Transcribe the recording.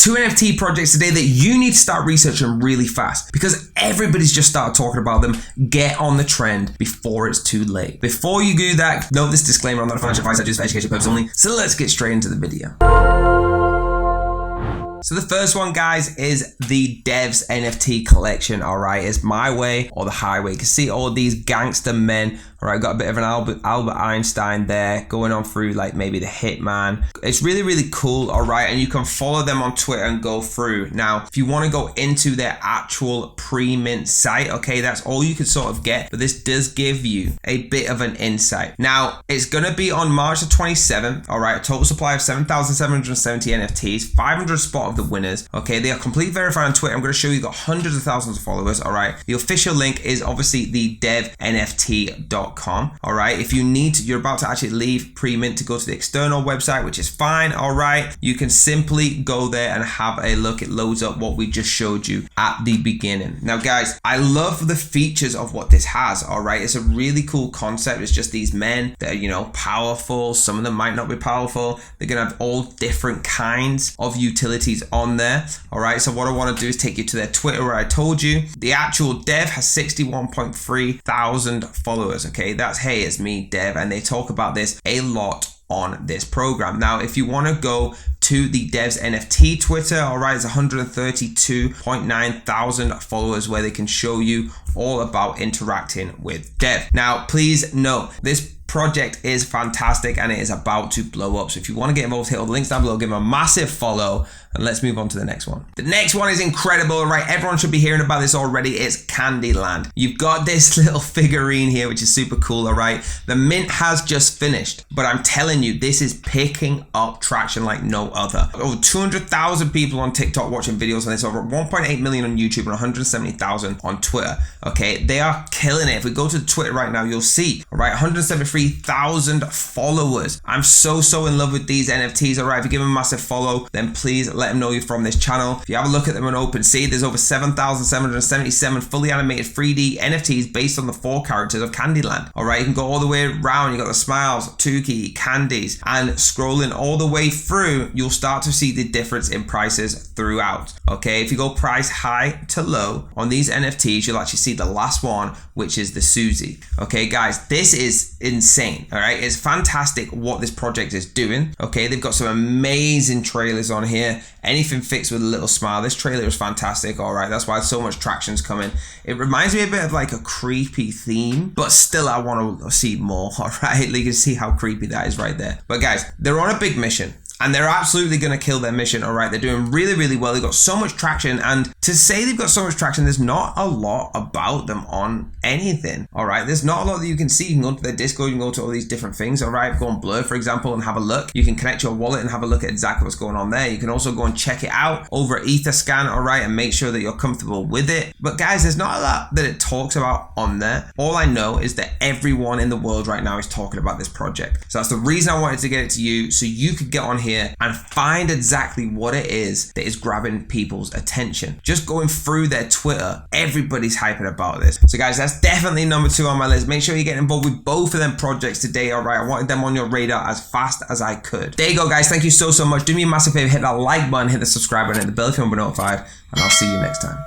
2 NFT projects today that you need to start researching really fast because everybody's just started talking about them. Get on the trend before it's too late. Before you do that, note this disclaimer, I'm not a financial advisor, just for education purposes only. So let's get straight into the video. So the first one, guys, is the Devs NFT collection, all right? It's my way or the highway. You can see all these gangster men, all right? Got a bit of an Albert Einstein there going on through like maybe the Hitman. It's really, really cool, all right? And you can follow them on Twitter and go through. Now, if you want to go into their actual pre-mint site, okay, that's all you can sort of get, but this does give you a bit of an insight. Now, it's going to be on March the 27th, all right? A total supply of 7,770 NFTs, 500 spot of the winners. Okay, they are completely verified on Twitter. I'm going to show you got hundreds of thousands of followers. All right, the official link is obviously the devnft.com. all right, if you need to, you're about to actually leave pre-mint to go to the external website, which is fine. All right, you can simply go there and have a look. It loads up what we just showed you at the beginning. Now guys, I love the features of what this has. All right, it's a really cool concept. It's just these men that are, you know, powerful. Some of them might not be powerful. They're gonna have all different kinds of utilities on there. All right, so what I want to do is take you to their Twitter where I told you the actual dev has 61.3 thousand followers. Okay, that's hey, it's me, Dev, and they talk about this a lot on this program. Now, if you want to go to the Devs NFT Twitter, all right, it's 132.9 thousand followers where they can show you all about interacting with Dev. Now, please note this project is fantastic and it is about to blow up. So if you want to get involved, hit all the links down below, give them a massive follow, and let's move on to the next one. The next one is incredible, right? Everyone should be hearing about this already. It's Candyland. You've got this little figurine here, which is super cool, all right? The mint has just finished, but I'm telling you, this is picking up traction like no other. Over 200,000 people on TikTok watching videos on this, over 1.8 million on YouTube and 170,000 on Twitter, okay? They are killing it. If we go to Twitter right now, you'll see, all right, 173,000 followers. I'm so in love with these NFTs, all right? If you give them a massive follow, then please let them know you're from this channel. If you have a look at them on OpenSea, there's over 7,777 fully animated 3D NFTs based on the 4 characters of Candyland. All right, you can go all the way around. You got the smiles, Tukey, candies, and scrolling all the way through, you'll start to see the difference in prices throughout. Okay, if you go price high to low on these NFTs, you'll actually see the last one, which is the Susie. Okay, guys, this is insane. All right, it's fantastic what this project is doing. Okay, they've got some amazing trailers on here. Anything fixed with a little smile. This trailer is fantastic. All right, that's why so much traction's coming. It reminds me a bit of like a creepy theme, but still I want to see more. All right, you can see how creepy that is right there. But guys, they're on a big mission. And they're absolutely going to kill their mission, all right? They're doing really well. They've got so much traction. And to say they've got so much traction, there's not a lot about them on anything, all right? There's not a lot that you can see. You can go to their Discord, you can go to all these different things, all right? Go on Blur, for example, and have a look. You can connect your wallet and have a look at exactly what's going on there. You can also go and check it out over Etherscan, all right? And make sure that you're comfortable with it. But guys, there's not a lot that it talks about on there. All I know is that everyone in the world right now is talking about this project. So that's the reason I wanted to get it to you, so you could get on here and find exactly what it is that is grabbing people's attention. Just going through their Twitter, everybody's hyping about this. So guys, that's definitely number 2 on my list. Make sure you get involved with both of them projects today, all right? I wanted them on your radar as fast as I could. There you go, guys. Thank you so much. Do me a massive favor, hit that like button, hit the subscribe button, hit the bell if you want to be notified, and I'll see you next time.